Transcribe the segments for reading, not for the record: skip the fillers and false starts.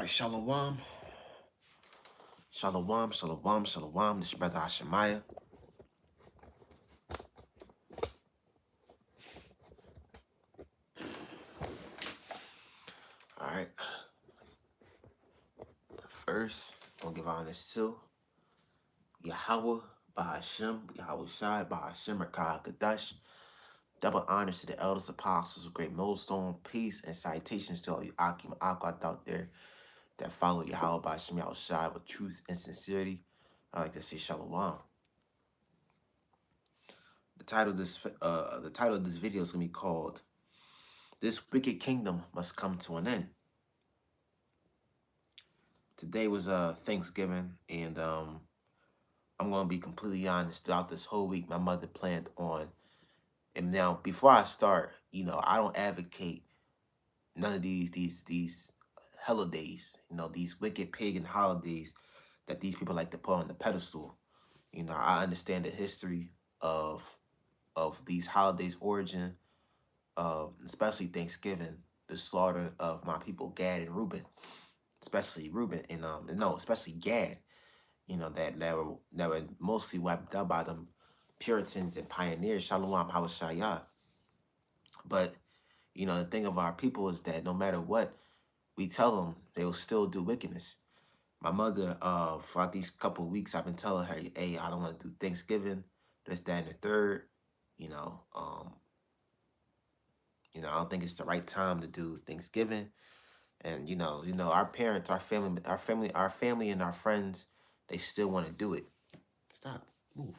right, shalom. Shalom, shalom, shalom. This is Brother Hashemiah. All right. First, I'll give honors to Yahweh, Bahashem, Yahweh Shai, Bahashem, Rakah Kadash. Double honors to the elders, apostles of Great Millstone. Peace and citations to all you Akim Akkad out there that follow Yahweh, Bahashem, Yahweh Shai with truth and sincerity. I like to say shalom. The title of this video is gonna be called "This Wicked Kingdom Must Come to an End." Today was Thanksgiving, and I'm gonna be completely honest. Throughout this whole week, my mother planned on. And now, before I start, I don't advocate none of these holidays. These wicked pagan holidays that these people like to put on the pedestal. I understand the history of these holidays' origin, especially Thanksgiving, the slaughter of my people Gad and Reuben, especially Reuben, and no, especially Gad. That were mostly wiped out by them Puritans and pioneers, Shalom Hawashaya. But, the thing of our people is that no matter what we tell them, they will still do wickedness. My mother, for these couple of weeks, I've been telling her, hey, I don't want to do Thanksgiving, this, that, and the third. I don't think it's the right time to do Thanksgiving. And our parents, our family and our friends, they still want to do it. Stop. Move.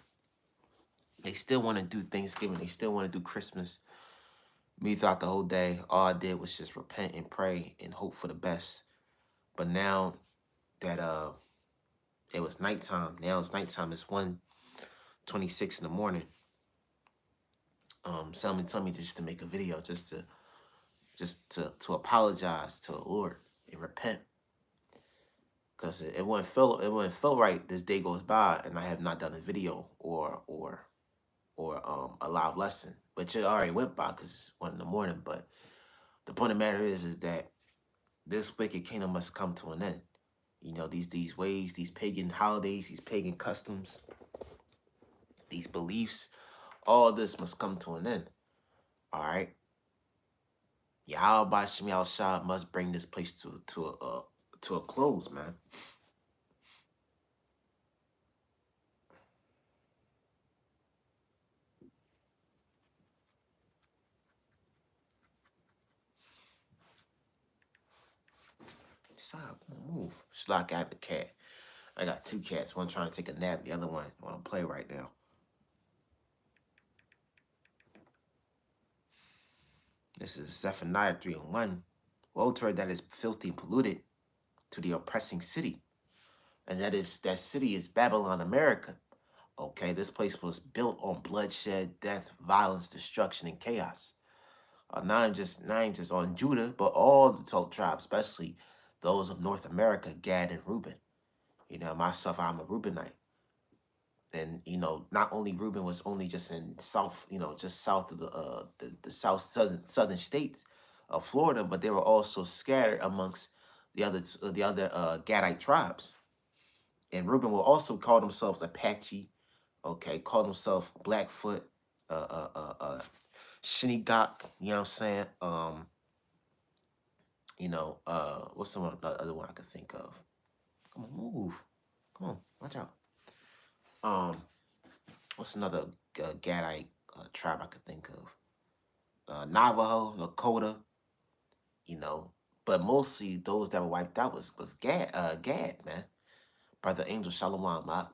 They still want to do Thanksgiving. They still want to do Christmas. Me throughout the whole day, all I did was just repent and pray and hope for the best. But now that it was nighttime, it's 1:26 in the morning. Someone told me just to make a video, just to apologize to the Lord and repent. Because it wouldn't feel right. This day goes by and I have not done a video or a live lesson, which it already went by because it's 1 in the morning. But the point of the matter is that this wicked kingdom must come to an end. These ways, these pagan holidays, these pagan customs, these beliefs, all this must come to an end. All right. Yahweh Bashem Yahweh Shah must bring this place to a close, man. Stop, move. Schlock, I have a cat. I got 2 cats. One trying to take a nap, the other one want to play right now. This is Zephaniah 3:1. Woe to her that is filthy and polluted, to the oppressing city. And that city is Babylon, America. Okay, this place was built on bloodshed, death, violence, destruction, and chaos. Not just on Judah, but all the 12 tribes, especially those of North America, Gad and Reuben. Myself, I'm a Reubenite. And, not only Reuben was only just in south, just south of the southern states of Florida, but they were also scattered amongst the other Gadite tribes. And Reuben will also call themselves Apache, okay, call themselves Blackfoot, Shinnecock, you know what I'm saying? What's the other one I could think of? Come on, move. Come on, watch out. What's another Gadite tribe I could think of? Navajo, Lakota, but mostly those that were wiped out was Gad, man, by the angel Shalom.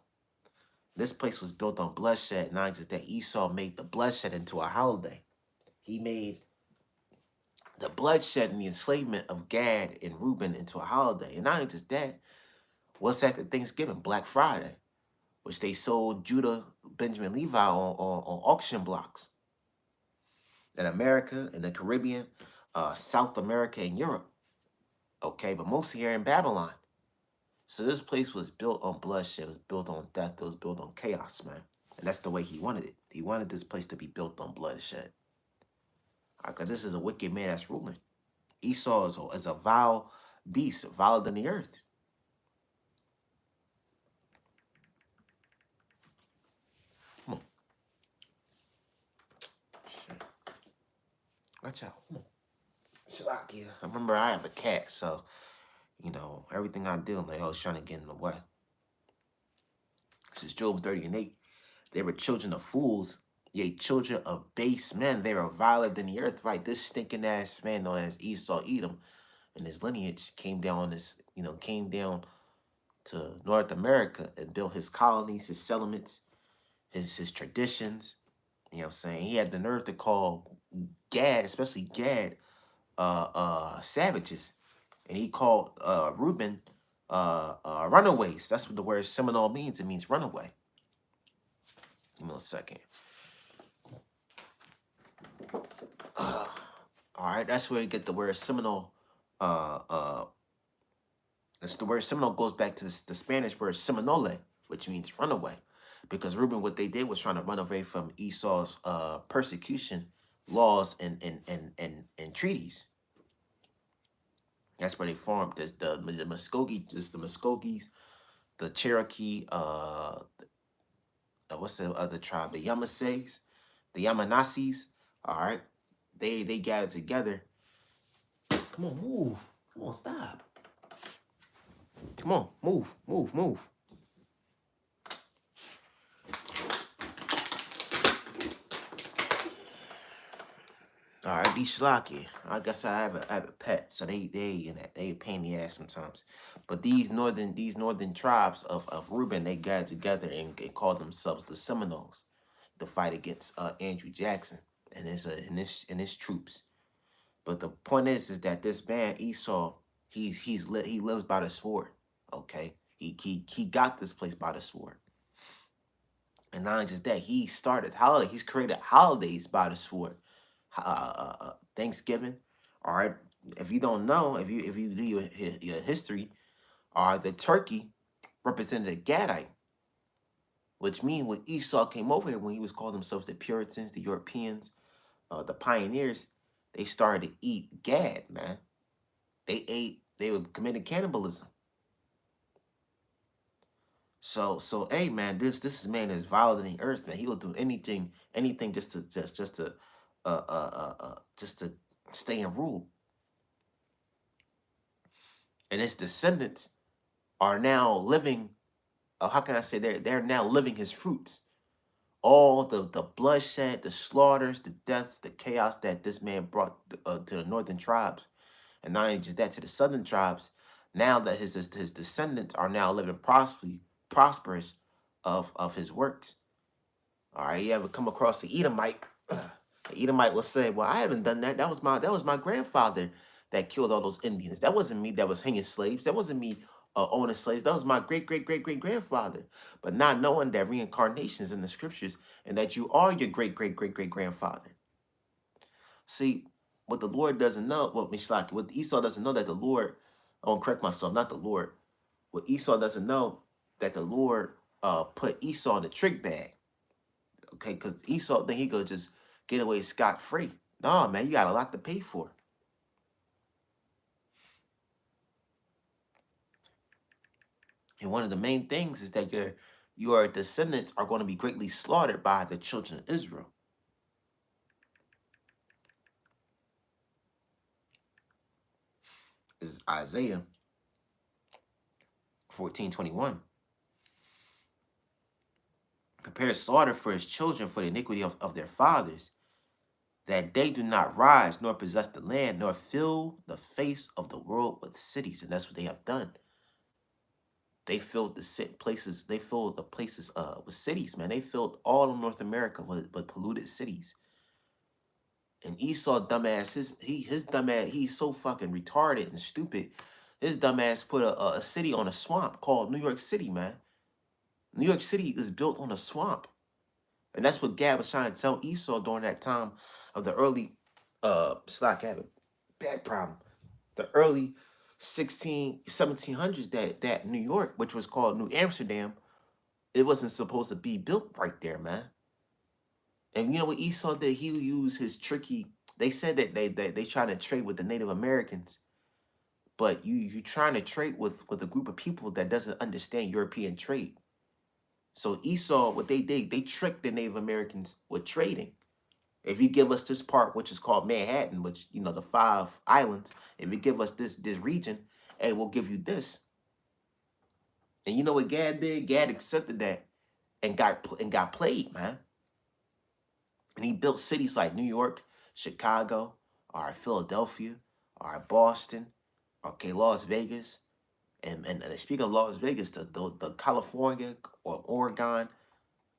This place was built on bloodshed, not just that Esau made the bloodshed into a holiday. He made the bloodshed and the enslavement of Gad and Reuben into a holiday. And not just that, what's after Thanksgiving? Black Friday, which they sold Judah, Benjamin, Levi on auction blocks. In America, in the Caribbean, South America, and Europe. Okay, but mostly here in Babylon. So this place was built on bloodshed, it was built on death, it was built on chaos, man. And that's the way he wanted it. He wanted this place to be built on bloodshed. Because this is a wicked man that's ruling. Esau is a vile, beast, viler than the earth. Come on. Shit. Watch out. Come on. Shalakia. I remember I have a cat, so, everything I do, I'm like, oh, it's trying to get in the way. This is Job 30 and 8. They were children of fools, yea, children of base men. They were viler than the earth, right? This stinking ass man known as Esau Edom and his lineage came down came down to North America and built his colonies, his settlements, his traditions. You know what I'm saying? He had the nerve to call Gad, especially Gad, savages. And he called Reuben runaways. That's what the word Seminole means. It means runaway. Give me a second. All right, that's where you get the word Seminole. That's the word Seminole goes back to the Spanish word Seminole, which means runaway. Because Reuben, what they did was trying to run away from Esau's persecution laws and treaties. That's where they formed. There's the Muskogees, the Cherokee, what's the other tribe? The Yamasees, the Yamanasis. All right, they gathered together. Come on, move. Come on, stop. Come on, move. All right, these Shlaki. I guess I have a pet, so they a pain in the ass sometimes. But these northern tribes of Reuben, they gathered together and called themselves the Seminoles to fight against Andrew Jackson and his troops. But the point is that this man Esau, he lives by the sword. Okay, he got this place by the sword, and not only just that, he's created holidays by the sword. Thanksgiving. All right. If you don't know, if you do your history, the turkey represented a Gadite, which means when Esau came over here, when he was calling themselves the Puritans, the Europeans, the pioneers, they started to eat Gad, man. They were committing cannibalism. So hey man, this man is viler than the earth, man. He will do anything just to just to stay in rule. And his descendants are now living. How can I say they're now living his fruits? All the bloodshed, the slaughters, the deaths, the chaos that this man brought to the northern tribes, and not only just that, to the southern tribes. Now that his descendants are now living prosperous of his works. All right, you ever come across the Edomite? The Edomite will say, "Well, I haven't done that. That was my grandfather that killed all those Indians. That wasn't me that was hanging slaves. That wasn't me owning slaves. That was my great grandfather." But not knowing that reincarnation is in the scriptures and that you are your great grandfather. See, what the Lord doesn't know, what Esau doesn't know that the Lord, I won't correct myself, not the Lord. What Esau doesn't know that the Lord put Esau in the trick bag. Okay, because Esau think he could just get away scot-free. No, man, you got a lot to pay for. And one of the main things is that your descendants are going to be greatly slaughtered by the children of Israel. This is Isaiah 14:21. Prepare slaughter for his children for the iniquity of their fathers, that they do not rise nor possess the land, nor fill the face of the world with cities. And that's what they have done. They filled places. They filled the places with cities, man. They filled all of North America with polluted cities. And Esau, dumbass, his dumbass, he's so fucking retarded and stupid. His dumbass put a city on a swamp called New York City, man. New York City is built on a swamp. And that's what Gad was trying to tell Esau during that time of the early, Slack have a bad problem. The early 1700s that New York, which was called New Amsterdam, it wasn't supposed to be built right there, man. And you know what Esau did? He used his tricky. They said that they tried to trade with the Native Americans, but you trying to trade with a group of people that doesn't understand European trade. So Esau, what they did, they tricked the Native Americans with trading. If you give us this part, which is called Manhattan, which the 5 islands, if you give us this region, hey, we'll give you this. And you know what Gad did? Gad accepted that and got played, man. And he built cities like New York, Chicago, or Philadelphia, or Boston, okay, Las Vegas. And speaking of Las Vegas, the California or Oregon,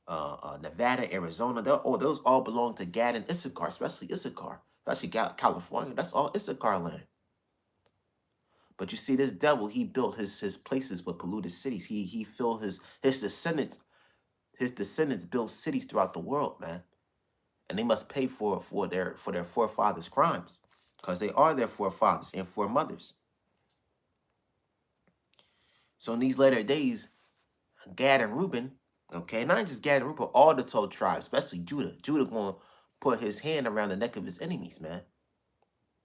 Nevada, Arizona, those all belong to Gad and Issachar, especially Issachar, especially California. That's all Issachar land. But you see, this devil, he built his places with polluted cities. He filled his descendants built cities throughout the world, man. And they must pay for their forefathers' crimes, because they are their forefathers and foremothers. So in these later days, Gad and Reuben, okay, not just Gad and Reuben, all the 12 tribes, especially Judah. Judah going to put his hand around the neck of his enemies, man,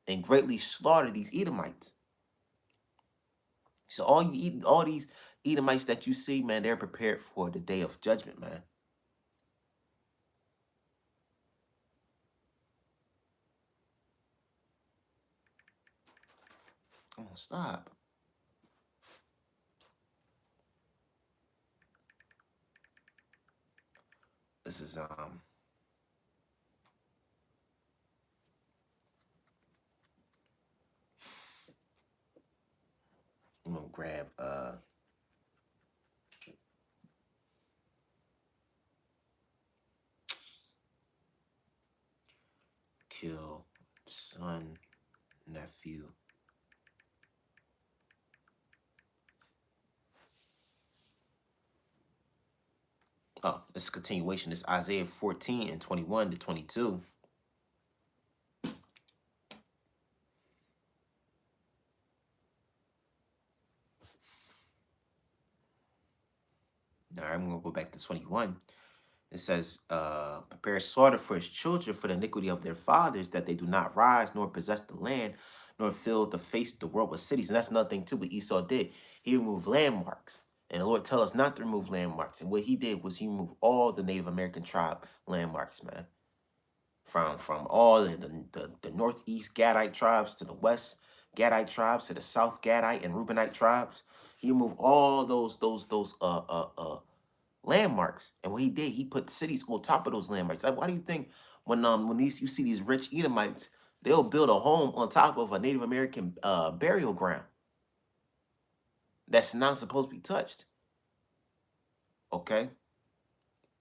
and greatly slaughter these Edomites. So all these Edomites that you see, man, they're prepared for the day of judgment, man. Come on, stop. This is I'm gonna grab kill son, nephew. Oh, this is a continuation. It's Isaiah 14 and 21 to 22. Now I'm going to go back to 21. It says, prepare slaughter for his children for the iniquity of their fathers, that they do not rise nor possess the land, nor fill the face of the world with cities. And that's another thing, too, what Esau did. He removed landmarks. And the Lord tell us not to remove landmarks. And what he did was he removed all the Native American tribe landmarks, man. From all the northeast Gadite tribes to the west Gadite tribes to the south Gadite and Reubenite tribes. He removed all those landmarks. And what he did, he put cities on top of those landmarks. Like, why do you think when you see these rich Edomites, they'll build a home on top of a Native American burial ground that's not supposed to be touched? Okay,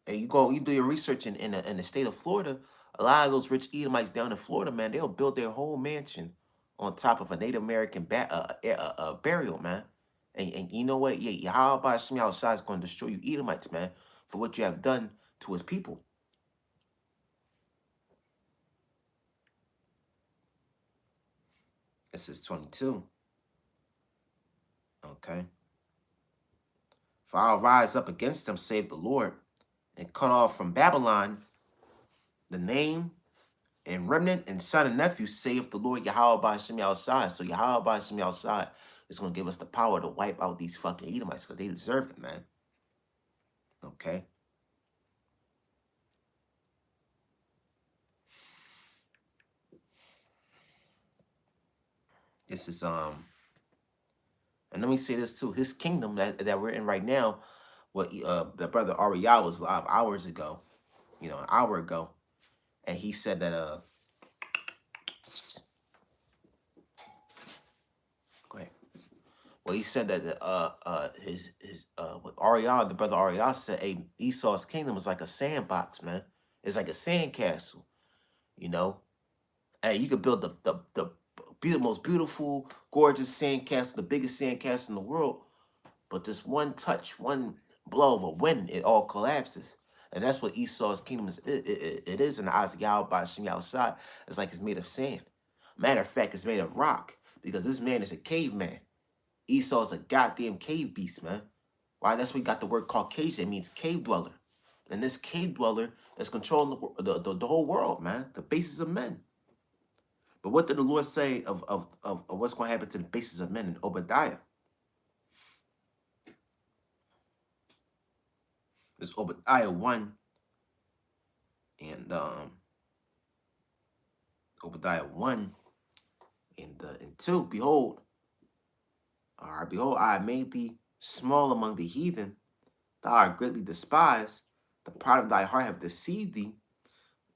and you do your research in the state of Florida. A lot of those rich Edomites down in Florida, man, they'll build their whole mansion on top of a Native American burial, man. And you know what? Yeah, Yahweh Hashem Yahushua is going to destroy you Edomites, man, for what you have done to his people. This is 22. Okay. For I'll rise up against them, save the Lord, and cut off from Babylon the name and remnant and son and nephew, save the Lord Yahweh Hashem Yahushua. So Yahweh Hashem Yahushua is going to give us the power to wipe out these fucking Edomites, because they deserve it, man. Okay. This is and let me say this too. His kingdom that we're in right now, what the brother Ariel was live hours ago, an hour ago, and he said that go ahead. Well, he said that his what Ariel, the brother Ariel said, hey, Esau's kingdom is like a sandbox, man. It's like a sandcastle, you know. Hey, you could build the most beautiful, gorgeous sandcastle, the biggest sandcastle in the world, but just one touch, one blow of a wind, it all collapses. And that's what Esau's kingdom is. It is in the eyes of Yahweh by Shem Yahushua. It's like it's made of sand. Matter of fact, it's made of rock, because this man is a caveman. Esau is a goddamn cave beast, man. Why? That's why we got the word Caucasian. It means cave dweller. And this cave dweller is controlling the whole world, man. The basis of men. But what did the Lord say of what's going to happen to the bases of men in Obadiah? It's Obadiah 1 and Obadiah 1 and 2. Behold, all right, behold, I have made thee small among the heathen. Thou art greatly despised. The pride of thy heart have deceived thee.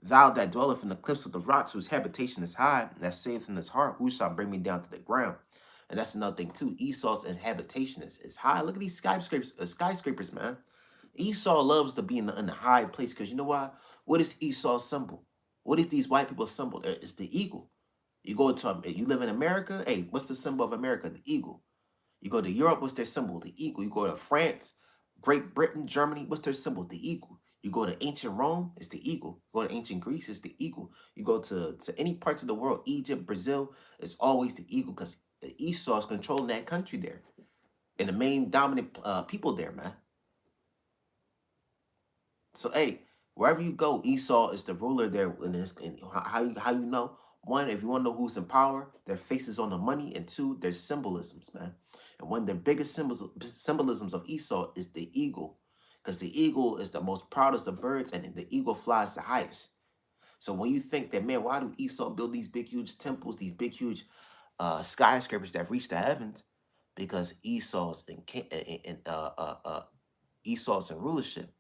Thou that dwelleth in the cliffs of the rocks, whose habitation is high, that saith in his heart, who shall bring me down to the ground? And that's another thing too. Esau's habitation is high. Look at these skyscrapers, man. Esau loves to be in the high place because you know why? What is Esau's symbol? What is these white people's symbol? It's the eagle. You go to you live in America. Hey, what's the symbol of America? The eagle. You go to Europe, what's their symbol? The eagle. You go to France, Great Britain, Germany, what's their symbol? The eagle. You go to ancient Rome, it's the eagle. You go to ancient Greece, it's the eagle. You go to any parts of the world, Egypt, Brazil, it's always the eagle because Esau is controlling that country there. And the main dominant people there, man. So, hey, wherever you go, Esau is the ruler there. And how you know? One, if you want to know who's in power, their faces on the money, and two, their symbolisms, man. And one of the biggest symbolisms of Esau is the eagle, because the eagle is the most proudest of birds, and the eagle flies the highest. So when you think that, man, why do Esau build these big, huge temples, these big, huge skyscrapers that reach the heavens? Because Esau's in rulership,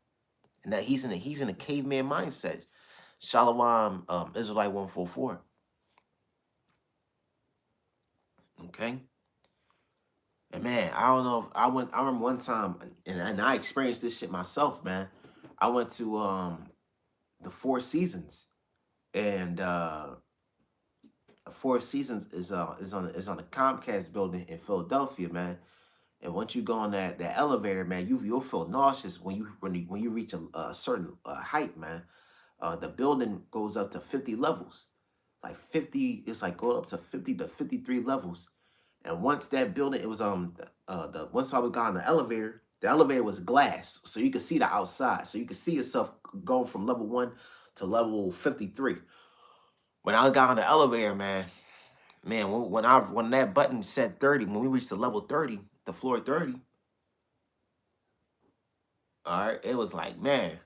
and that he's in a caveman mindset. Shalom, Israelite 144. Okay. And man, I don't know if I remember one time and I experienced this shit myself, man. I went to the Four Seasons and the Four Seasons is on the Comcast building in Philadelphia, man. And once you go on that elevator, man, you'll feel nauseous when you reach a certain height, man. The building goes up to 50 levels. Like 50, it's like going up to 50 to 53 levels. And once that building, it was once I got on the elevator was glass, so you could see the outside, so you could see yourself going from level 1 to level 53. When I got on the elevator, man, when that button said 30, when we reached the level 30, the floor 30, all right, it was like, man,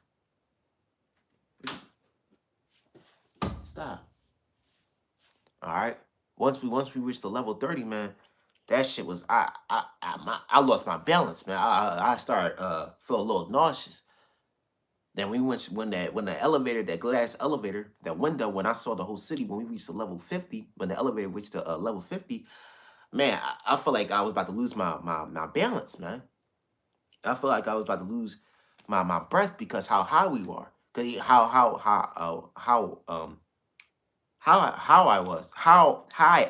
stop. All right. Once we reached the level 30, man, that shit was I lost my balance, man. I started feel a little nauseous. Then we went when the elevator, that glass elevator, that window, when I saw the whole city, when we reached the level 50, when the elevator reached the level 50, man, I felt like I was about to lose my balance, man. I feel like I was about to lose my breath because how high we were. Cause how high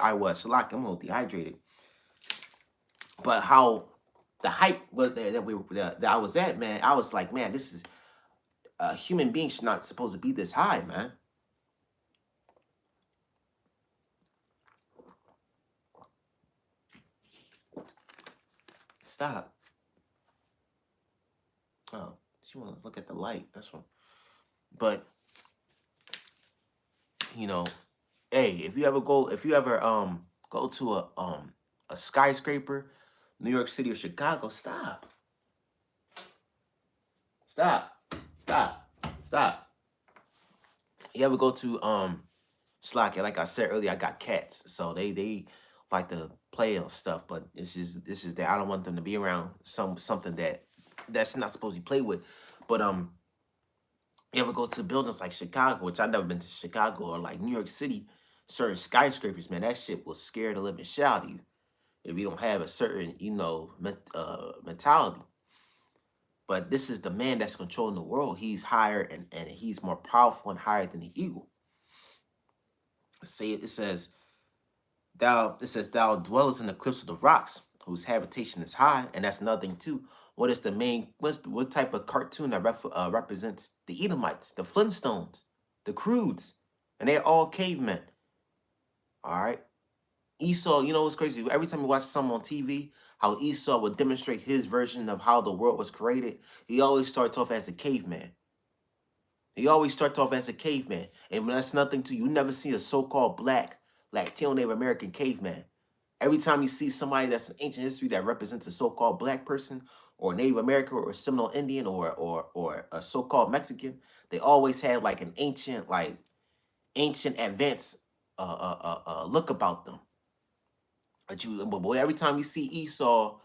I was. So like I'm a little dehydrated. But how the hype was that I was at, man, I was like, man, this is a human being should not supposed to be this high, man. Stop. Oh, she wants to look at the light. That's one. But you know, hey, if you ever go to a skyscraper, New York City or Chicago, stop. Stop. Stop. Stop. You ever go to Slack? Like I said earlier, I got cats, so they like to play on stuff, but it's just that I don't want them to be around something that's not supposed to be played with. But you ever go to buildings like Chicago, which I've never been to Chicago, or like New York City, certain skyscrapers, man, that shit will scare the living shit out of you if you don't have a certain, mentality. But this is the man that's controlling the world. He's higher and he's more powerful and higher than the eagle. It says, thou dwellest in the cliffs of the rocks, whose habitation is high, and that's another thing too. What type of cartoon that represents the Edomites, the Flintstones, the Crudes, and they're all cavemen. All right. Esau, you know what's crazy? Every time you watch something on TV, how Esau would demonstrate his version of how the world was created, he always starts off as a caveman. He always starts off as a caveman. And when that's nothing to you never see a so-called black Latino Native American caveman. Every time you see somebody that's in ancient history that represents a so-called black person or Native American or Seminole Indian or a so-called Mexican, they always have like an ancient advanced look about them. But boy, every time you see Esau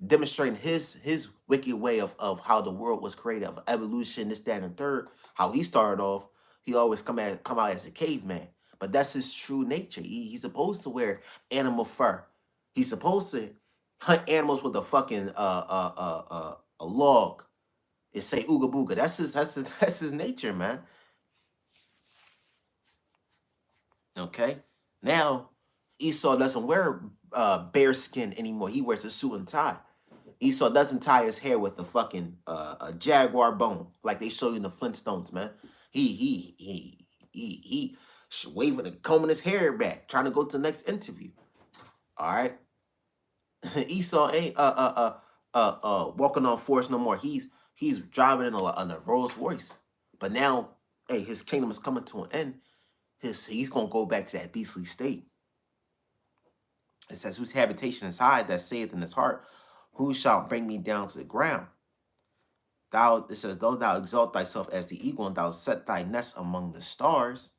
demonstrating his wicked way of how the world was created, of evolution, this, that, and the third, how he started off, he always come out as a caveman. But that's his true nature. He's supposed to wear animal fur. He's supposed to hunt animals with a fucking a log and say ooga booga. That's his nature, man. Okay. Now Esau doesn't wear bear skin anymore. He wears a suit and tie. Esau doesn't tie his hair with a fucking a jaguar bone like they show you in the Flintstones, man. He waving and combing his hair back, trying to go to the next interview. All right, Esau ain't walking on fours no more. He's driving in a Rolls Royce. But now, hey, his kingdom is coming to an end. He's gonna go back to that beastly state. It says, "Whose habitation is high, that saith in his heart, who shall bring me down to the ground? It says, though thou exalt thyself as the eagle, and thou set thy nest among the stars.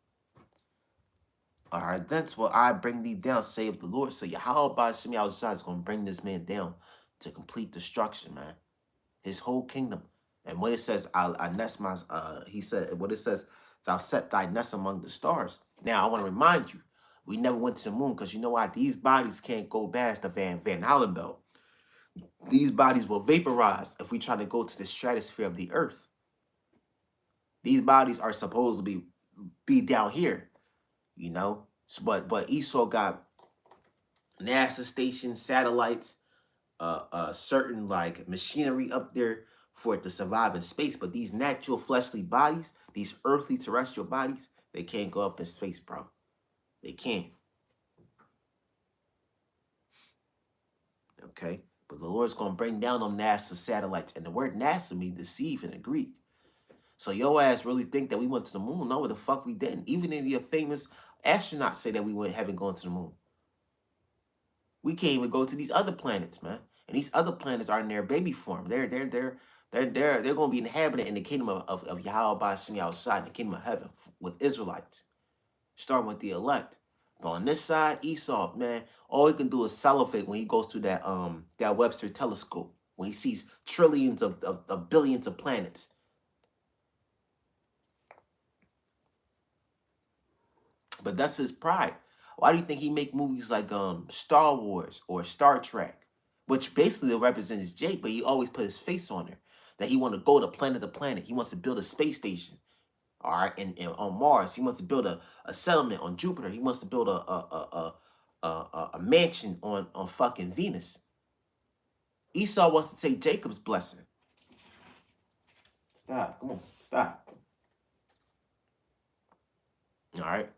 All right, thence will I bring thee down, save the Lord." So Yahweh Shemi outside is going to bring this man down to complete destruction, man. His whole kingdom. And when it says, I nest my, he said, what it says, thou set thy nest among the stars. Now, I want to remind you, we never went to the moon because you know why? These bodies can't go past the Van Allen belt. These bodies will vaporize if we try to go to the stratosphere of the earth. These bodies are supposed to be down here, you know. But Esau got NASA stations, satellites, certain like machinery up there for it to survive in space. But these natural fleshly bodies, these earthly terrestrial bodies, they can't go up in space, bro. They can't. Okay. But the Lord's going to bring down them NASA satellites. And the word NASA means deceive in the Greek. So your ass really think that we went to the moon? No, the fuck we didn't. Even if your famous astronauts say that we haven't gone to the moon. We can't even go to these other planets, man. And these other planets are in their baby form. They're going to be inhabited in the kingdom of Yahweh Shemi outside, the kingdom of heaven, with Israelites, starting with the elect. But on this side, Esau, man, all he can do is salivate when he goes to that Webster telescope, when he sees trillions of billions of planets. But that's his pride. Why do you think he make movies like Star Wars or Star Trek, which basically represents Jake, but he always put his face on there, that he want to go to planet. He wants to build a space station, all right, and on Mars. He wants to build a settlement on Jupiter. He wants to build a mansion on fucking Venus. Esau wants to take Jacob's blessing. Stop. Come on. Stop. All right.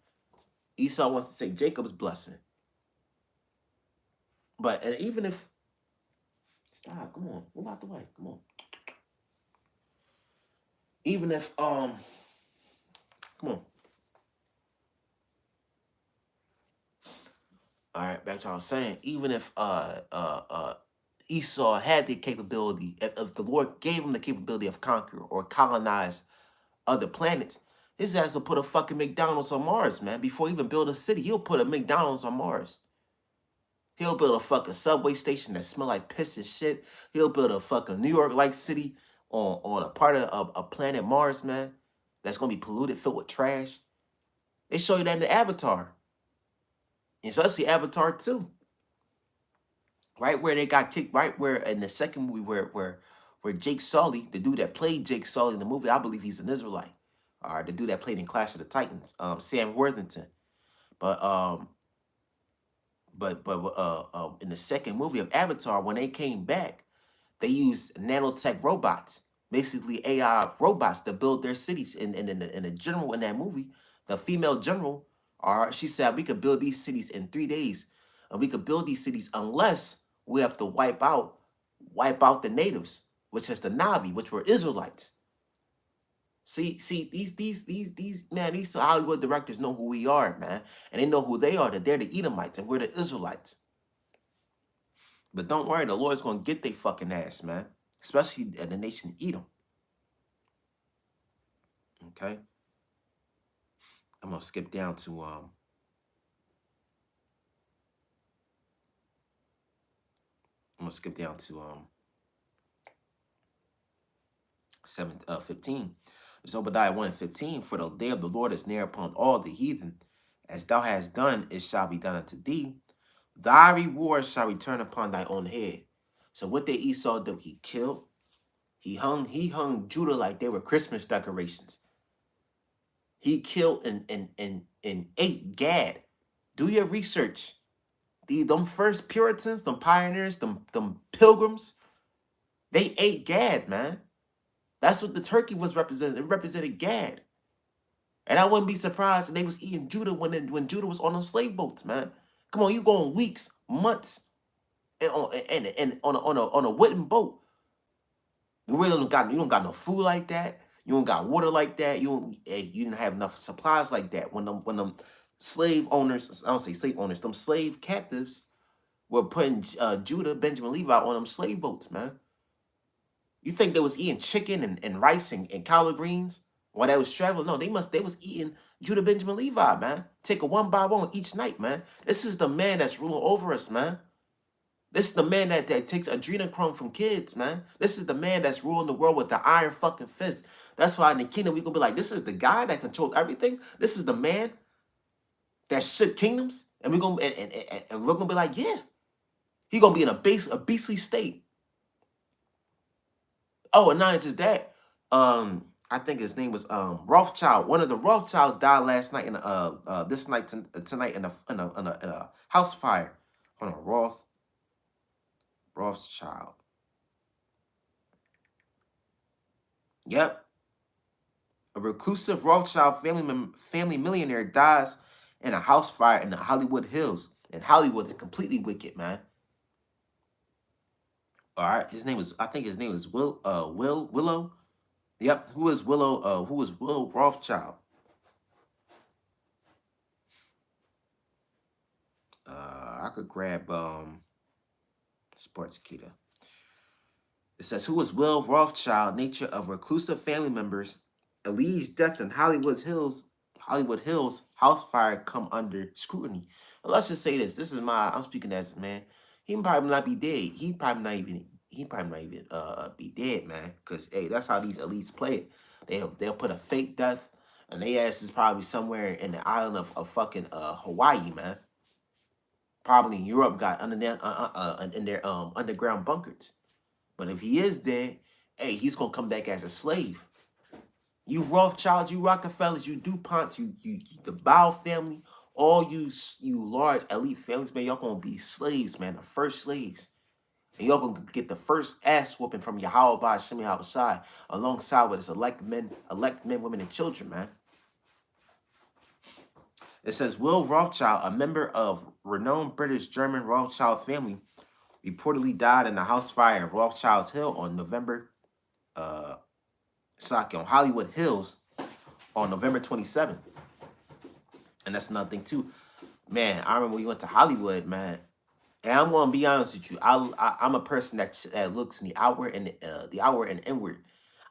Esau wants to take Jacob's blessing. But and even if... Stop. Come on. Move out the way. Come on. Even if... Come on. All right, back to what I was saying. Even if Esau had the capability, if the Lord gave him the capability of conquer or colonize other planets, his ass will put a fucking McDonald's on Mars, man. Before he even build a city, he'll put a McDonald's on Mars. He'll build a fucking subway station that smell like piss and shit. He'll build a fucking New York-like city on a part of a planet Mars, man, that's gonna be polluted, filled with trash. They show you that in the Avatar, especially Avatar 2. Right where they got kicked, right where in the second movie where Jake Sully, the dude that played Jake Sully in the movie, I believe he's an Israelite. All right, the dude that played in Clash of the Titans, Sam Worthington. But in the second movie of Avatar, when they came back, they used nanotech robots, basically AI robots, to build their cities. In the general in that movie, the female general, she said we could build these cities in 3 days, and we could build these cities unless we have to wipe out the natives, which is the Navi, which were Israelites. See, these man, these Hollywood directors know who we are, man. And they know who they are, that they're the Edomites and we're the Israelites. But don't worry, the Lord's gonna get their fucking ass, man. Especially at the nation Edom. Okay. I'm gonna skip down to I'm gonna skip down to 15. It's Obadiah 1 and 15. For the day of the Lord is near upon all the heathen. As thou hast done, it shall be done unto thee. Thy reward shall return upon thy own head. So what did Esau do? He killed. He hung Judah like they were Christmas decorations. He killed and ate Gad. Do your research. Them first Puritans, them pioneers, them pilgrims, they ate Gad, man. That's what the turkey was represented. It represented Gad. And I wouldn't be surprised if they was eating Judah when Judah was on those slave boats, man. Come on, you going weeks, months, and on a wooden boat. You really don't got no food like that. You don't got water like that. You didn't have enough supplies like that. When them slave owners, I don't say slave owners, them slave captives were putting Judah, Benjamin, Levi on them slave boats, man. You think they was eating chicken and rice and collard greens while they was traveling? No, they was eating Judah, Benjamin, Levi, man. Take a one by one each night, man. This is the man that's ruling over us, man. This is the man that takes adrenochrome from kids, man. This is the man that's ruling the world with the iron fucking fist. That's why in the kingdom we gonna be like, this is the guy that controls everything. This is the man that shook kingdoms, and we're gonna be like, yeah, he gonna be in a beastly state. Oh, and not just that. I think his name was Rothschild. One of the Rothschilds died last night in this night tonight in a house fire. Hold on, Rothschild. Yep. A reclusive Rothschild family millionaire dies in a house fire in the Hollywood Hills. And Hollywood is completely wicked, man. All right, I think his name was Willow. Yep, who is Willow? Who is Will Rothschild? I could grab Sportskeeda. It says, who is Will Rothschild? Nature of reclusive family members. Alleged death in Hollywood Hills. House fire come under scrutiny. Well, let's just say this. I'm speaking as a man. He probably not be dead. He probably not even be dead, man. Because hey, that's how these elites play it. They'll put a fake death, and their ass is probably somewhere in the island of fucking Hawaii, man. Probably in Europe, got under there in their underground bunkers. But if he is dead, hey, he's gonna come back as a slave. You Rothschilds, you Rockefellers, you DuPonts, you the Bow family, all you large elite families, man, y'all gonna be slaves, man, the first slaves. And y'all gonna get the first ass whooping from Yahweh by Shemi Habashai, alongside with his elect men, women, and children, man. It says, Will Rothschild, a member of renowned British-German Rothschild family, reportedly died in a house fire in Rothschild's Hill on Hollywood Hills on November 27th. And that's another thing too. Man, I remember we went to Hollywood, man. And I'm gonna be honest with you. I'm a person that looks in the outward and the outward and inward.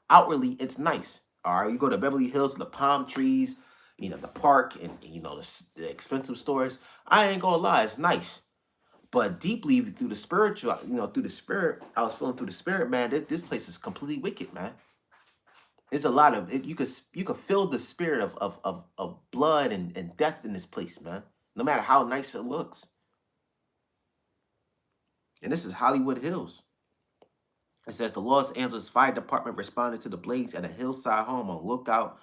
Outwardly, it's nice. All right, you go to Beverly Hills, the palm trees, the park, and the expensive stores. I ain't gonna lie, it's nice. But deeply through the spiritual, through the spirit, I was feeling through the spirit, man. This place is completely wicked, man. There's a lot of you could feel the spirit of blood and death in this place, man. No matter how nice it looks. And this is Hollywood Hills. It says the Los Angeles Fire Department responded to the blaze at a hillside home on Lookout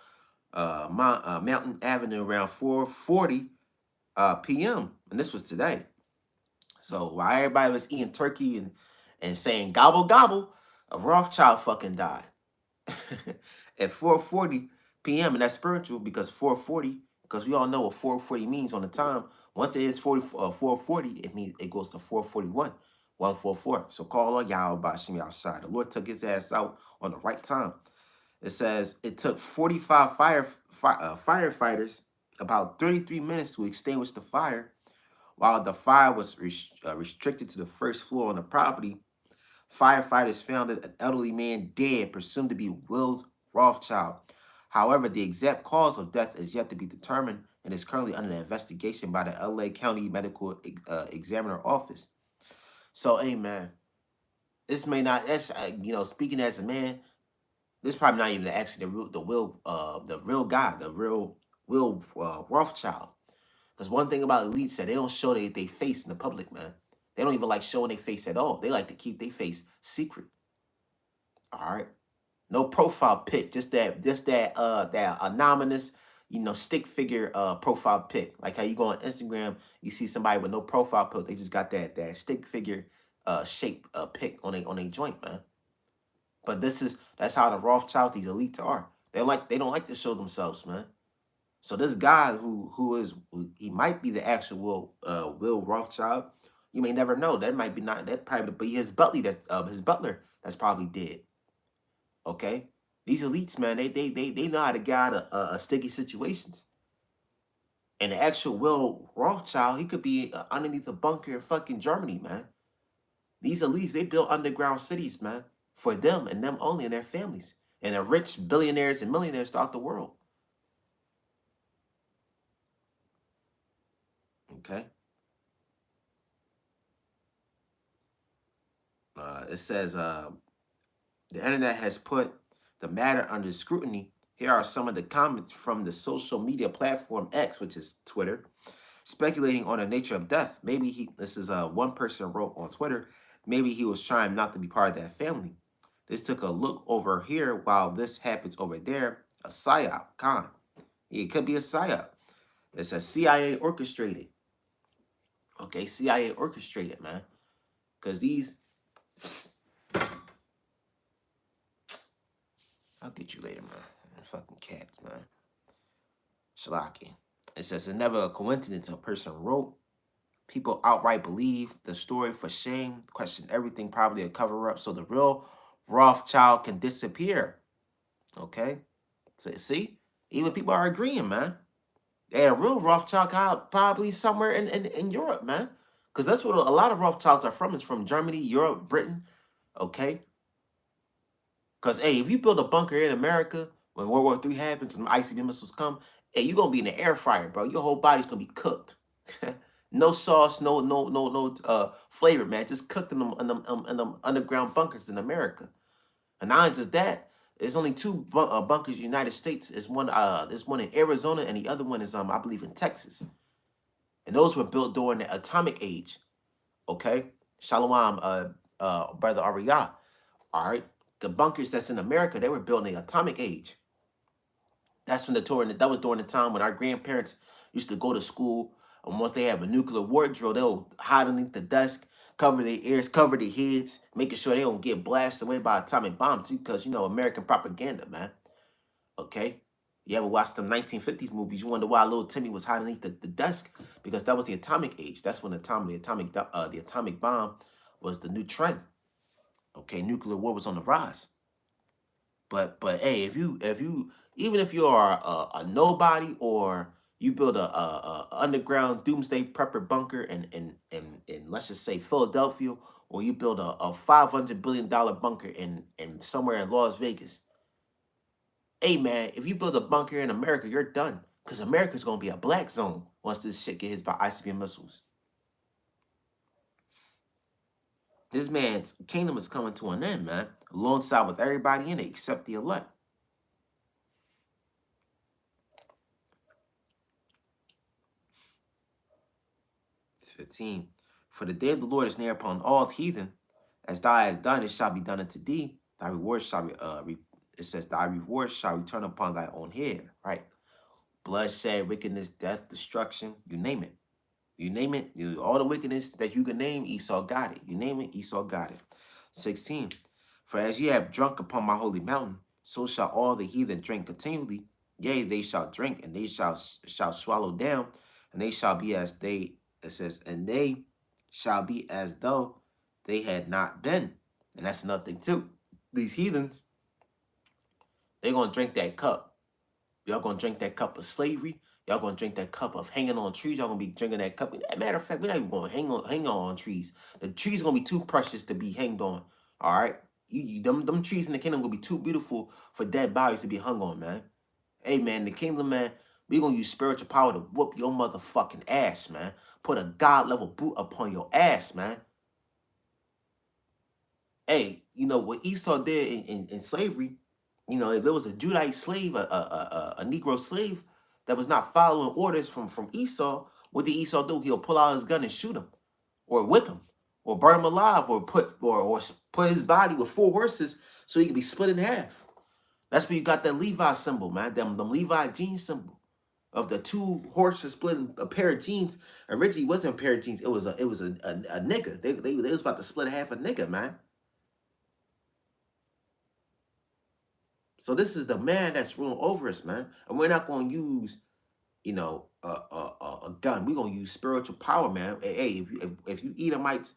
Mountain Avenue around 4:40 p.m. And this was today. So while everybody was eating turkey and saying gobble gobble, a Rothschild fucking died at 4:40 p.m. And that's spiritual because 4:40, because we all know what 4:40 means on the time. Once it is 4:40, it means it goes to 4:41. 144. So call on Yahweh by Shemi outside. The Lord took his ass out on the right time. It says it took 45 firefighters about 33 minutes to extinguish the fire. While the fire was restricted to the first floor on the property, firefighters found an elderly man dead, presumed to be Will Rothschild. However, the exact cause of death is yet to be determined and is currently under investigation by the LA County Medical Examiner Office. So, hey, man, this may not, that's, speaking as a man, this probably not even actually the real guy, the real Will Rothschild. Because one thing about elites that they don't show they face in the public, man. They don't even like showing their face at all. They like to keep their face secret. All right. No profile pic, just that anonymous, stick figure profile pic. Like how you go on Instagram, you see somebody with no profile pic, they just got that stick figure shape pic on a joint, man. But that's how the Rothschilds, these elites are. They don't like to show themselves, man. So this guy he might be the actual Will Rothschild. You may never know. That might be not that probably be his butler that's probably dead. Okay, these elites, man, they know how to get out of sticky situations. And the actual Will Rothschild, he could be underneath a bunker in fucking Germany, man. These elites, they build underground cities, man, for them and them only and their families and the rich billionaires and millionaires throughout the world. Okay. It says the internet has put the matter under scrutiny. Here are some of the comments from the social media platform X, which is Twitter, speculating on the nature of death. Maybe this is one person wrote on Twitter, maybe he was trying not to be part of that family. This took a look over here while this happens over there. A psyop, it could be a psyop. It says CIA orchestrated. Okay, CIA orchestrated, man. Because these... I'll get you later, man. Fucking cats, man. Shalaki. It says it's never a coincidence a person wrote. People outright believe the story for shame, question everything, probably a cover-up, so the real Rothschild can disappear. Okay? So see? Even people are agreeing, man. Yeah, a real Rothschild probably somewhere in Europe, man. Because that's what a lot of Rothschilds are from. Is from Germany, Europe, Britain. Okay? Because, hey, if you build a bunker in America, when World War III happens and ICBM missiles come, hey, you're going to be in the air fryer, bro. Your whole body's going to be cooked. No sauce, no flavor, man. Just cooked in them underground bunkers in America. And not just that, there's only two bunkers in the United States. There's one in Arizona, and the other one is, I believe, in Texas. And those were built during the atomic age. Okay? Shalom, Brother Ariyah. All right? The bunkers that's in America, they were built in the atomic age. That's when that was during the time when our grandparents used to go to school, and once they have a nuclear war drill, they'll hide underneath the desk, cover their ears, cover their heads, making sure they don't get blasted away by atomic bombs, because, American propaganda, man. Okay? You ever watch the 1950s movies, you wonder why little Timmy was hiding underneath the desk, because that was the atomic age. That's when the atomic bomb was the new trend. Okay, nuclear war was on the rise. But hey, if you even if you are a nobody, or you build a underground doomsday prepper bunker in let's just say Philadelphia, or you build a $500 billion bunker in somewhere in Las Vegas. Hey, man, if you build a bunker in America, you're done, because America's gonna be a black zone once this shit gets hit by ICBM missiles. This man's kingdom is coming to an end, man, alongside with everybody in it except the elect. 15. For the day of the Lord is near upon all heathen. As thou hast done, it shall be done unto thee. Thy reward shall be, it says, thy reward shall return upon thy own head, right? Bloodshed, wickedness, death, destruction, you name it. You name it, all the wickedness that you can name, Esau got it. You name it, Esau got it. 16. For as ye have drunk upon my holy mountain, so shall all the heathen drink continually. Yea, they shall drink, and they shall swallow down, and they shall be as they, it says, and they shall be as though they had not been. And that's nothing too. These heathens, They're gonna drink that cup. Y'all gonna drink that cup of slavery. Y'all gonna drink that cup of hanging on trees. Y'all gonna be drinking that cup. Matter of fact, we're not even gonna hang on trees. The trees gonna be too precious to be hanged on. All right, them trees in the kingdom gonna be too beautiful for dead bodies to be hung on, man. Hey, man, the kingdom, man. We gonna use spiritual power to whoop your motherfucking ass, man. Put a god level boot upon your ass, man. Hey, you know what Esau did in slavery, you know, if it was a Judite slave, a Negro slave that was not following orders from Esau, what did Esau do? He'll pull out his gun and shoot him, or whip him, or burn him alive, or put his body with 4 horses so he could be split in half. That's where you got that Levi symbol, man. Them Levi jean symbol of the 2 horses splitting a pair of jeans. Originally, it wasn't a pair of jeans. It was a nigga. They was about to split half a nigga, man. So this is the man that's ruling over us, man. And we're not going to use, you know, a gun. We're going to use spiritual power, man. Hey, if you Edomites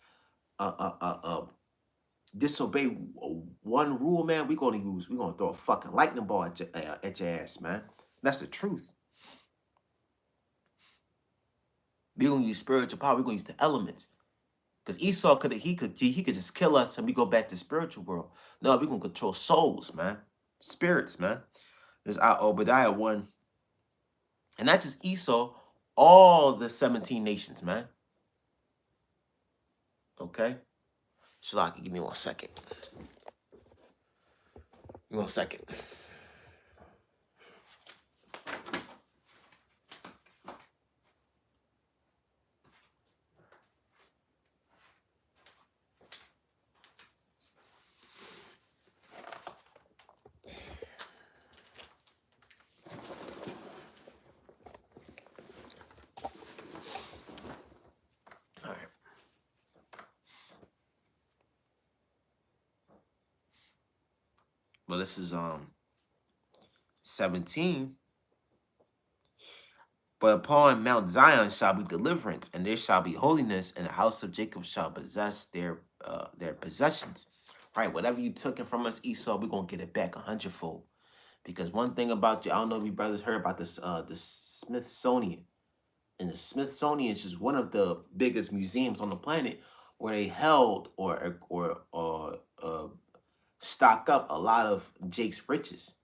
disobey one rule, man, we're going to throw a fucking lightning ball at your ass, man. That's the truth. We're going to use spiritual power. We're going to use the elements. Because Esau could just kill us and we go back to the spiritual world. No, we're going to control souls, man. Spirits, man. There's Obadiah 1. And not just Esau, all the 17 nations, man. Okay? Shalaki, give me 1 second. Give me 1 second. All right. Well, this is 17. But upon Mount Zion shall be deliverance, and there shall be holiness, and the house of Jacob shall possess their possessions. Right? Whatever you took it from us, Esau, we're gonna get it back 100-fold. Because one thing about you, I don't know if you brothers heard about this the Smithsonian. And the Smithsonian is just one of the biggest museums on the planet where they held or stock up a lot of Jake's riches,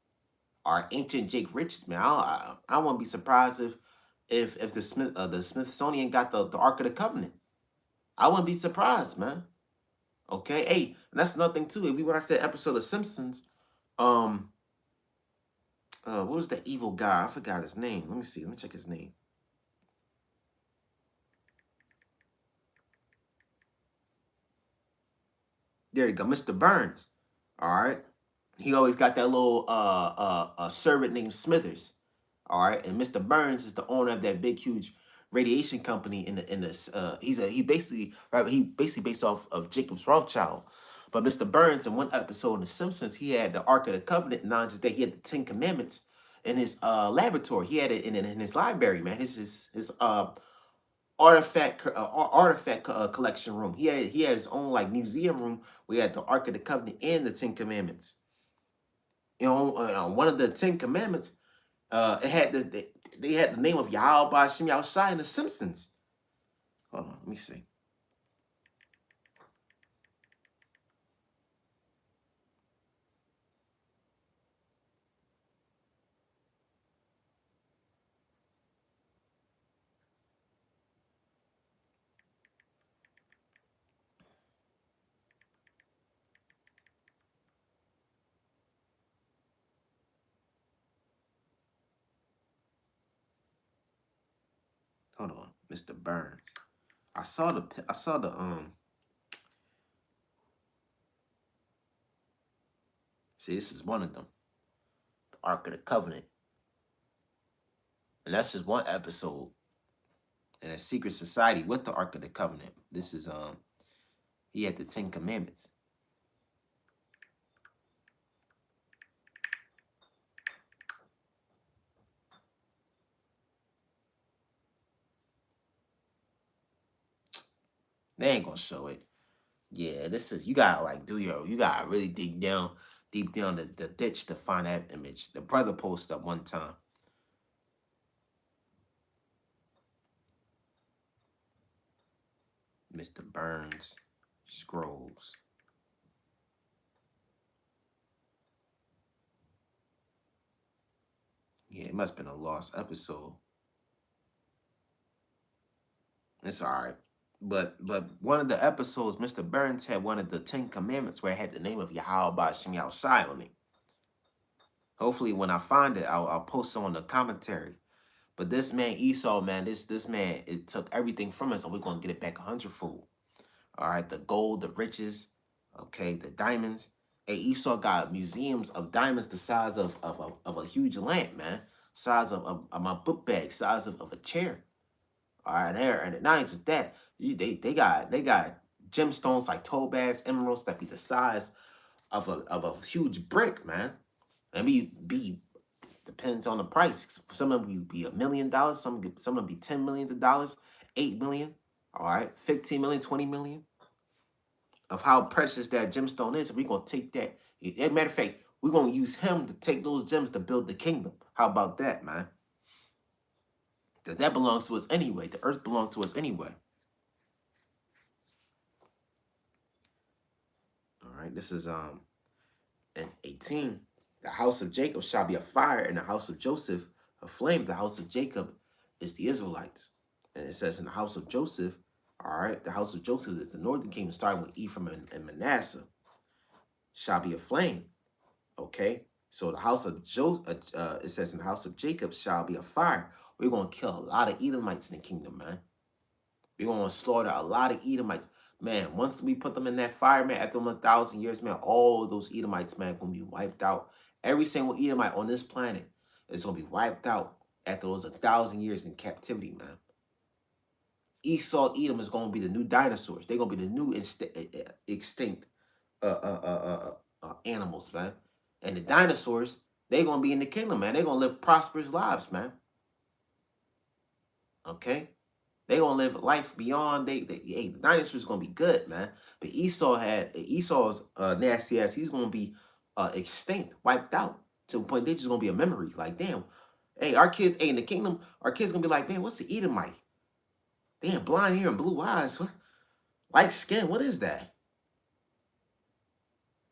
our ancient Jake riches, man. I wouldn't be surprised if the Smithsonian got the Ark of the Covenant. I wouldn't be surprised, man. Okay, hey, and that's nothing too. If we watch that episode of Simpsons, what was the evil guy? I forgot his name. Let me see. Let me check his name. There you go, Mr. Burns. All right. He always got that little servant named Smithers. All right. And Mr. Burns is the owner of that big huge radiation company in this he basically based off of Jacob's Rothschild. But Mr. Burns, in one episode in The Simpsons, he had the Ark of the Covenant, not just that, he had the 10 Commandments in his laboratory. He had it in his library, man. His artifact collection room. He had his own like museum room where he had the Ark of the Covenant and the 10 Commandments. You know, one of the 10 Commandments, it had they had the name of Yahweh Bashim Yahushai in The Simpsons. Hold on, let me see. Hold on, Mr. Burns. I saw the. See, this is one of them, the Ark of the Covenant, and that's just one episode in a secret society with the Ark of the Covenant. This is he had the 10 Commandments. They ain't gonna show it. Yeah, this is, you gotta like you gotta really dig down deep down the ditch to find that image. The brother posted up one time. Mr. Burns scrolls. Yeah, it must have been a lost episode. It's all right. But one of the episodes, Mr. Burns had one of the 10 Commandments where it had the name of Yahweh Bashim Yahweh Shai on it. Hopefully, when I find it, I'll post it on the commentary. But this man Esau, man, this man, it took everything from us, and we're gonna get it back a hundredfold. All right, the gold, the riches, okay, the diamonds. Hey, Esau got museums of diamonds the size of a huge lamp, man. Size of my book bag, size of a chair. All right, there, and not just that, they got gemstones like topaz, emeralds that be the size of a huge brick, man. And be depends on the price. Some of them will be $1 million. Some of them be 10 millions of dollars, 8 million. All right, 15 million, 20 million. Of how precious that gemstone is, we're gonna take that. As a matter of fact, we're gonna use him to take those gems to build the kingdom. How about that, man? Because that belongs to us anyway. The earth belongs to us anyway. All right, this is in 18. The house of Jacob shall be a fire, and the house of Joseph a flame. The house of Jacob is the Israelites. And it says in the house of Joseph, all right, the house of Joseph is the northern kingdom, starting with Ephraim and Manasseh, shall be a flame. Okay, so the house of it says in the house of Jacob shall be a fire. We're gonna kill a lot of Edomites in the kingdom, man. We're gonna slaughter a lot of Edomites, man. Once we put them in that fire, man, after 1,000 years, man, all those Edomites, man, gonna be wiped out. Every single Edomite on this planet is gonna be wiped out after those 1,000 years in captivity, man. Esau, Edom is gonna be the new dinosaurs. They're gonna be the new extinct animals, man. And the dinosaurs, they're gonna be in the kingdom, man. They're gonna live prosperous lives, man. Okay, they're gonna live life beyond. Hey, the dinosaurs gonna be good, man. But Esau's nasty ass. He's gonna be extinct, wiped out to the point they're just gonna be a memory. Like, damn, hey, our kids, hey, in the kingdom, our kids gonna be like, man, what's the Edomite? Damn, blonde hair and blue eyes, what? Light skin, what is that?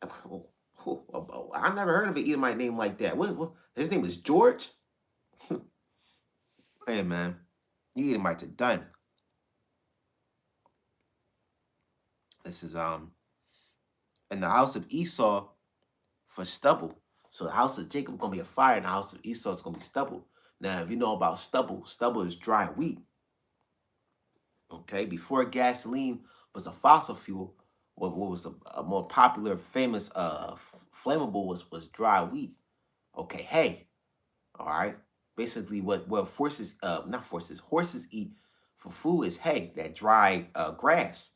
I never heard of an Edomite name like that. What his name is George? Hey, man, you Edomites are done. This is in the house of Esau for stubble. So the house of Jacob is gonna be a fire, and the house of Esau is gonna be stubble. Now, if you know about stubble, stubble is dry wheat. Okay, before gasoline was a fossil fuel, what was a more popular, famous, flammable was dry wheat. Okay, hay. All right. Basically, what forces, not forces, horses eat for food is hay, that dry grass.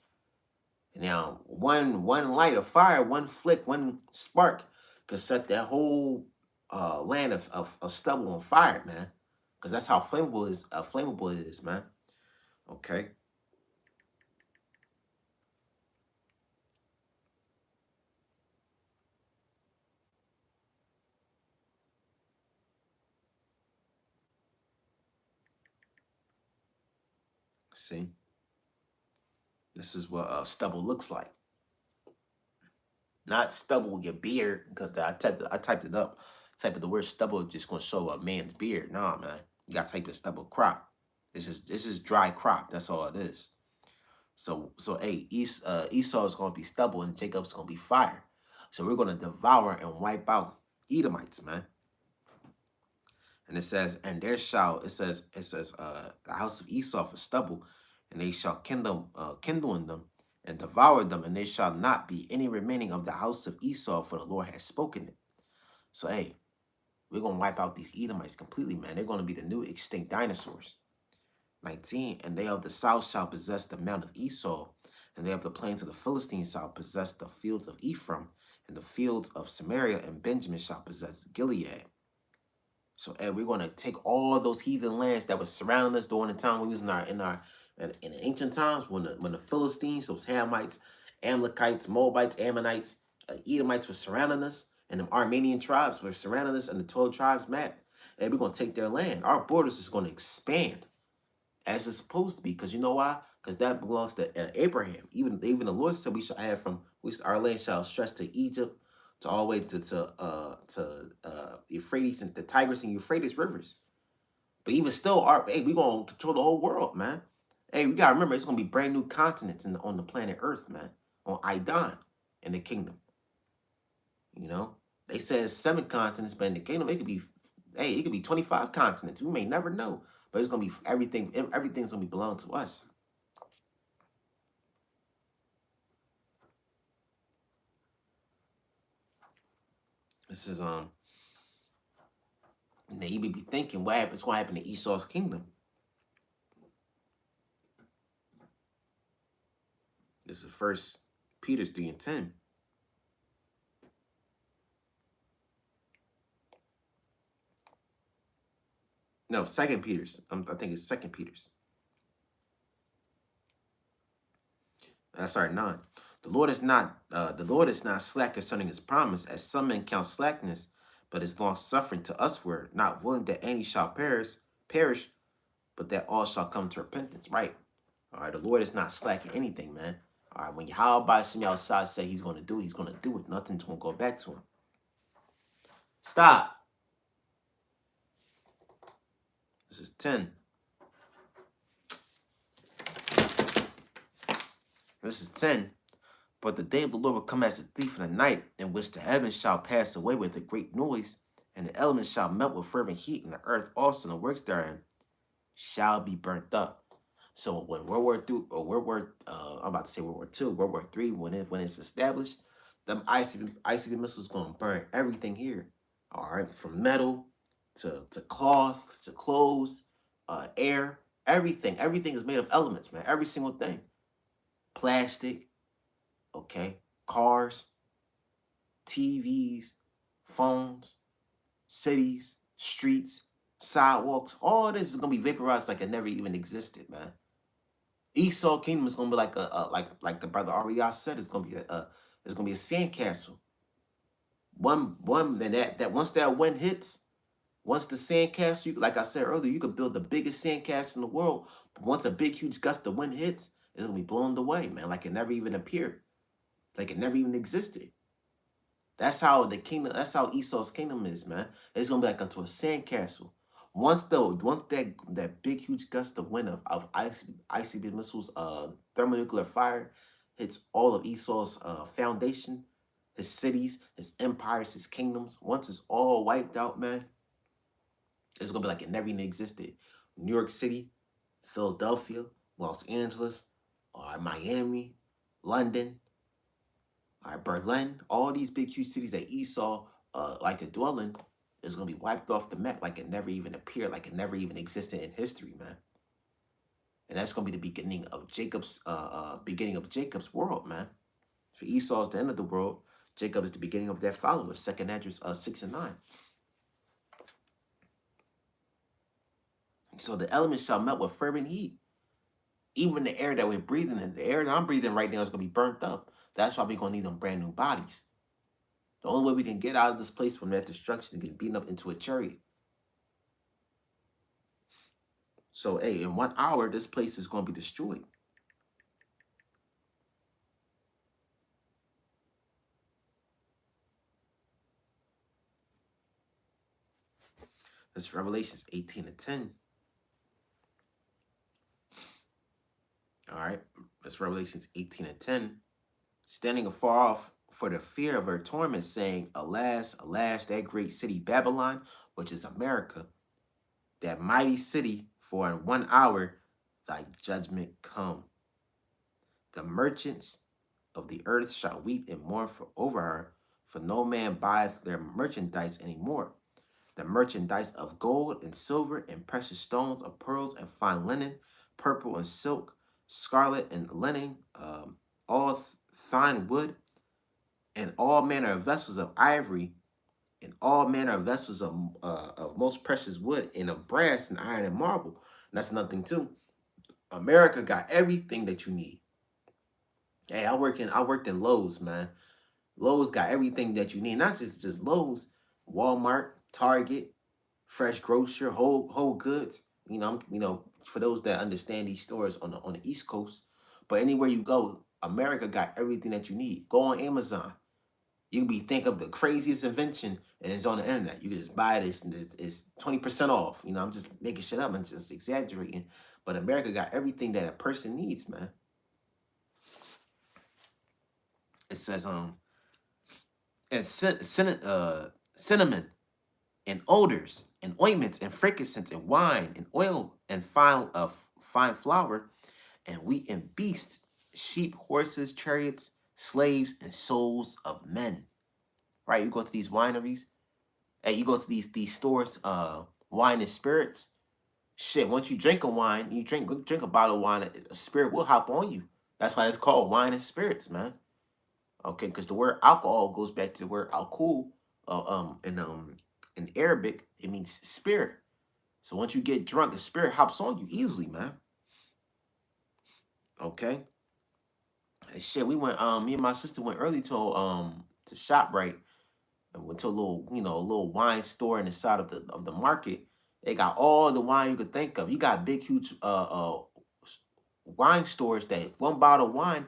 Now, one light of fire, one flick, one spark could set that whole land of stubble on fire, man. Because that's how flammable it is, man. Okay. See, this is what stubble looks like. Not stubble with your beard, because I typed it up. Type of the word stubble just gonna show a man's beard. Nah, man. You gotta type in stubble crop. This is dry crop. That's all it is. So hey, Esau is gonna be stubble and Jacob's gonna be fire. So we're gonna devour and wipe out Edomites, man. And it says, and there shall it says the house of Esau for stubble, and they shall kindle in them and devour them, and there shall not be any remaining of the house of Esau, for the Lord has spoken it. So hey, we're gonna wipe out these Edomites completely, man. They're gonna be the new extinct dinosaurs. 19, and they of the south shall possess the mount of Esau, and they of the plains of the Philistines shall possess the fields of Ephraim, and the fields of Samaria and Benjamin shall possess Gilead. So, Ed, we're going to take all those heathen lands that was surrounding us during the time we was in the ancient times when the Philistines, those Hamites, Amalekites, Moabites, Ammonites, Edomites were surrounding us, And the Armenian tribes were surrounding us, and the 12 tribes map. And we're gonna take their land. Our borders is gonna expand as it's supposed to be. Because you know why? Because that belongs to Abraham. Even the Lord said we shall have our land shall stretch to Egypt, to all the way to Euphrates and the Tigris and Euphrates rivers. But even still, we gonna control the whole world, man. Hey, we gotta remember it's gonna be brand new continents on the planet Earth, man. On Idan in the kingdom. You know, they said 7 continents, but in the kingdom it could be 25 continents. We may never know, but it's gonna be everything. Everything's gonna be belong to us. This is Now you may be thinking, what's gonna happen to Esau's kingdom? This is First Peter 3:10. No, Second Peter's. I think it's Second Peter's. Sorry, 9. The Lord is not slack concerning his promise, as some men count slackness, but is long suffering to usward, not willing that any shall perish, but that all shall come to repentance. Right. All right. The Lord is not slacking anything, man. All right. When Yahweh Shemi outside say he's gonna do it. Nothing's gonna go back to him. Stop. This is 10. This is 10. But the day of the Lord will come as a thief in the night, in which the heavens shall pass away with a great noise, and the elements shall melt with fervent heat, and the earth also and the works therein shall be burnt up. So when World War III, or I'm about to say World War II, World War III, when it's established, them ICB missiles gonna burn everything here. All right, from metal to cloth to clothes, air, everything. Everything is made of elements, man. Every single thing. Plastic, okay, cars, TVs, phones, cities, streets, sidewalks. All this is gonna be vaporized like it never even existed, man. Esau Kingdom is gonna be like like the brother Arias said, it's gonna be a sandcastle. One that once that wind hits, once the sandcastle, like I said earlier, you could build the biggest sandcastle in the world, but once a big huge gust of wind hits, it's gonna be blown away, man, like it never even appeared, like it never even existed. That's how Esau's kingdom is, man. It's gonna be like into a sandcastle. Once that big huge gust of wind of ICB missiles, thermonuclear fire hits all of Esau's foundation, his cities, his empires, his kingdoms. Once it's all wiped out, man, it's gonna be like it never even existed. New York City, Philadelphia, Los Angeles, Miami, London, Berlin, all these big huge cities that Esau like to dwell in is gonna be wiped off the map like it never even appeared, like it never even existed in history, man. And that's gonna be the beginning of Jacob's world, man. For Esau is the end of the world. Jacob is the beginning of their followers. Second address 6 and 9. So the elements shall melt with fervent heat. Even the air that we're breathing in, the air that I'm breathing right now is gonna be burnt up. That's why we're gonna need them brand new bodies. The only way we can get out of this place from that destruction is get beaten up into a chariot. So, hey, in 1 hour, this place is going to be destroyed. That's Revelations 18 and 10. All right, that's Revelations 18 and 10. Standing afar off for the fear of her torment, saying, Alas, alas, that great city Babylon, which is America, that mighty city, for in 1 hour thy judgment come. The merchants of the earth shall weep and mourn over her, for no man buyeth their merchandise any more. The merchandise of gold and silver and precious stones, of pearls and fine linen, purple and silk, scarlet and linen, all fine wood, and all manner of vessels of ivory, and all manner of vessels of most precious wood, and of brass and iron and marble. And that's another thing too. America got everything that you need. Hey, I worked in Lowe's, man. Lowe's got everything that you need. Not just Lowe's, Walmart, Target, Fresh Grocer, Whole Goods. For those that understand these stores on the East Coast, but anywhere you go, America got everything that you need. Go on Amazon. You can think of the craziest invention and it's on the internet. You can just buy this and it's 20% off. I'm just making shit up and just exaggerating. But America got everything that a person needs, man. It says and cinnamon and odors and ointments and frankincense and wine and oil and fine flour and wheat and beasts, sheep, horses, chariots, slaves, and souls of men. Right? You go to these wineries, and you go to these stores, wine and spirits. Shit, once you drink a wine, you drink a bottle of wine, a spirit will hop on you. That's why it's called wine and spirits, man. Okay, because the word alcohol goes back to the word alcohol, in Arabic, it means spirit. So once you get drunk, the spirit hops on you easily, man. Okay. And shit, we went. Me and my sister went early to ShopRite and went to a little wine store in the side of the market. They got all the wine you could think of. You got big, huge wine stores that one bottle of wine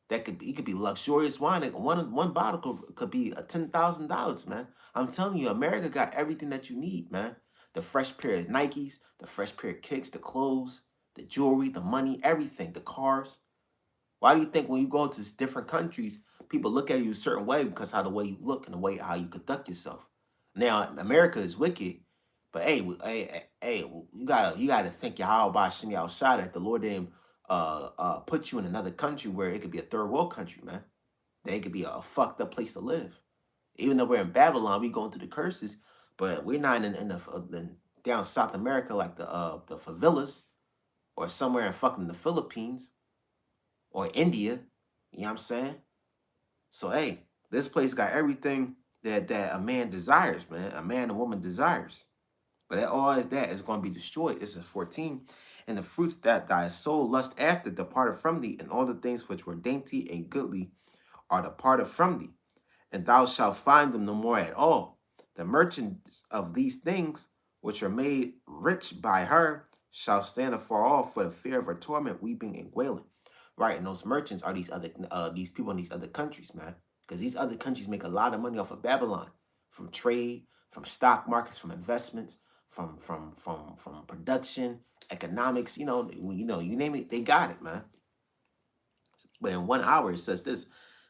that could be luxurious wine. Like one bottle could be $10,000, man. I'm telling you, America got everything that you need, man. The fresh pair of Nikes, the fresh pair of kicks, the clothes, the jewelry, the money, everything, the cars. Why do you think when you go to different countries, people look at you a certain way because how the way you look and the way how you conduct yourself? Now, America is wicked, but hey, you gotta think how about Shimmy outside that the Lord didn't put you in another country where it could be a third world country, man. That it could be a fucked up place to live. Even though we're in Babylon, we going through the curses, but we're not in down South America like the favelas or somewhere in fucking the Philippines or India. You know what I'm saying? So hey, this place got everything that a man desires, man. A man and woman desires. But all is that is going to be destroyed. This is 14. And the fruits that thy soul lust after departed from thee, and all the things which were dainty and goodly are departed from thee, and thou shalt find them no more at all. The merchants of these things, which are made rich by her, shall stand afar off for the fear of her torment, weeping and wailing. Right, and those merchants are these people in these other countries, man. Because these other countries make a lot of money off of Babylon, from trade, from stock markets, from investments, from production, economics. You name it, they got it, man. But in 1 hour, it says this.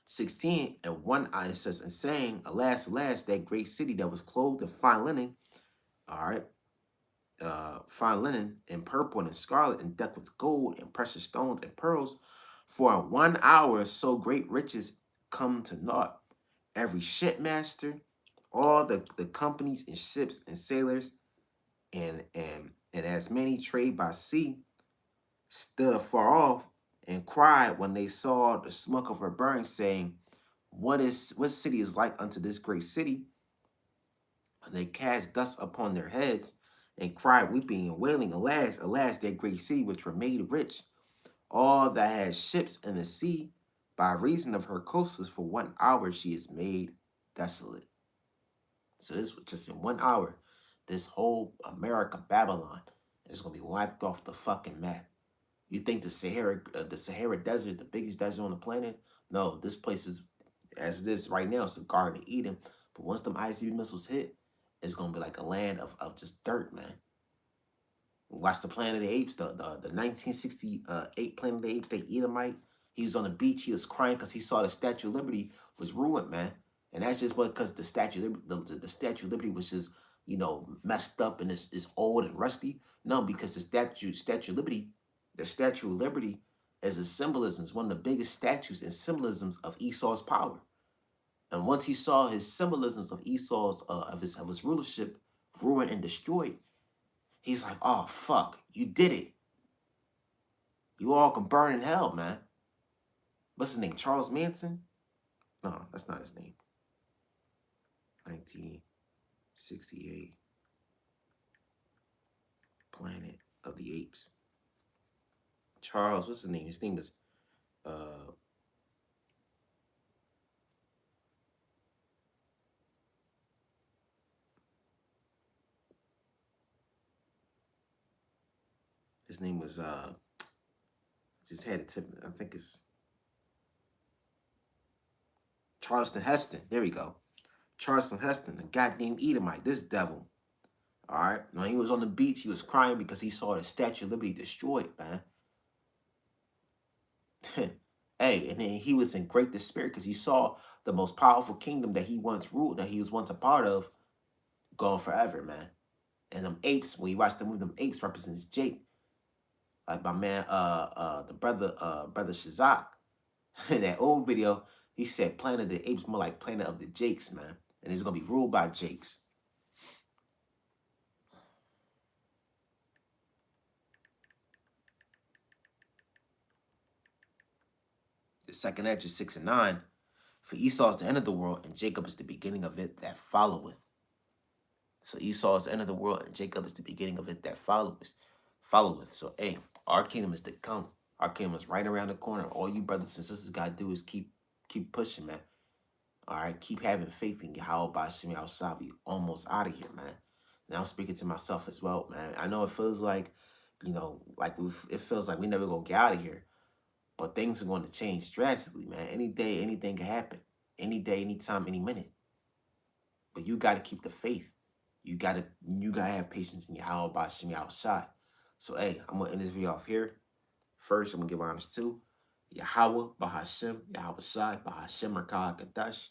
16, and 1 hour, it says, and saying, alas, alas, that great city that was clothed in fine linen, all right, fine linen and purple and scarlet and decked with gold and precious stones and pearls, for in 1 hour so great riches come to naught. Every shipmaster, all the companies and ships and sailors, and as many trade by sea, stood afar off and cried when they saw the smoke of her burning, saying, what city is like unto this great city? And they cast dust upon their heads and cried, weeping and wailing, alas, alas, that great city which were made rich, all that had ships in the sea, by reason of her coasters, for 1 hour she is made desolate. So this was just in 1 hour, this whole America, Babylon, is gonna be wiped off the fucking map. You think the Sahara Desert is the biggest desert on the planet? No, this place is, as it is right now, it's a Garden of Eden. But once them ICB missiles hit, it's gonna be like a land of just dirt, man. Watch the Planet of the Apes, the 1968 Planet of the Apes, the Edomite. He was on the beach, he was crying because he saw the Statue of Liberty was ruined, man. And that's just because the Statue of Liberty, the Statue of Liberty was just, messed up and is old and rusty. No, because Statue of Liberty, the Statue of Liberty is a symbolism. It's one of the biggest statues and symbolisms of Esau's power. And once he saw his symbolisms of Esau's of his rulership ruined and destroyed, he's like, oh fuck, you did it. You all can burn in hell, man. What's his name? Charles Manson? No, that's not his name. 1968 Planet of the Apes. Charles, what's his name? His name is His name was just had it tip. I think it's Charleston Heston. There we go. Charleston Heston, the goddamn Edomite, this devil. All right. When he was on the beach, he was crying because he saw the Statue of Liberty destroyed, man. Hey, and then he was in great despair because he saw the most powerful kingdom that he once ruled, that he was once a part of, gone forever, man. And them apes, when you watch the movie, them apes represents Jake. Like my man, the brother Shazak. In that old video, he said Planet of the Apes more like Planet of the Jakes, man. And it's gonna be ruled by Jakes. The second Edge is 6 and 9. For Esau is the end of the world, and Jacob is the beginning of it that followeth. So Esau is the end of the world, and Jacob is the beginning of it that followeth. So hey, our kingdom is to come. Our kingdom is right around the corner. All you brothers and sisters gotta do is keep pushing, man. All right, keep having faith in Yahweh by Shemi outside. We almost out of here, man. Now I'm speaking to myself as well, man. I know it feels like, it feels like we never gonna get out of here. But things are going to change drastically, man. Any day, anything can happen. Any day, anytime, any minute. But you got to keep the faith. You gotta have patience in your Yahweh by Shemi outside. So hey, I'm gonna end this video off here. First, I'm gonna give honors to Yahweh Bahashem, Yahweh Shai, Bahashem Rakah Kadash.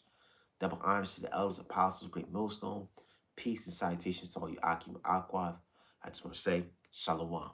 Double honors to the elders, apostles, great millstone. Peace and salutations to all you Akim Aquath. I just want to say, Shalom.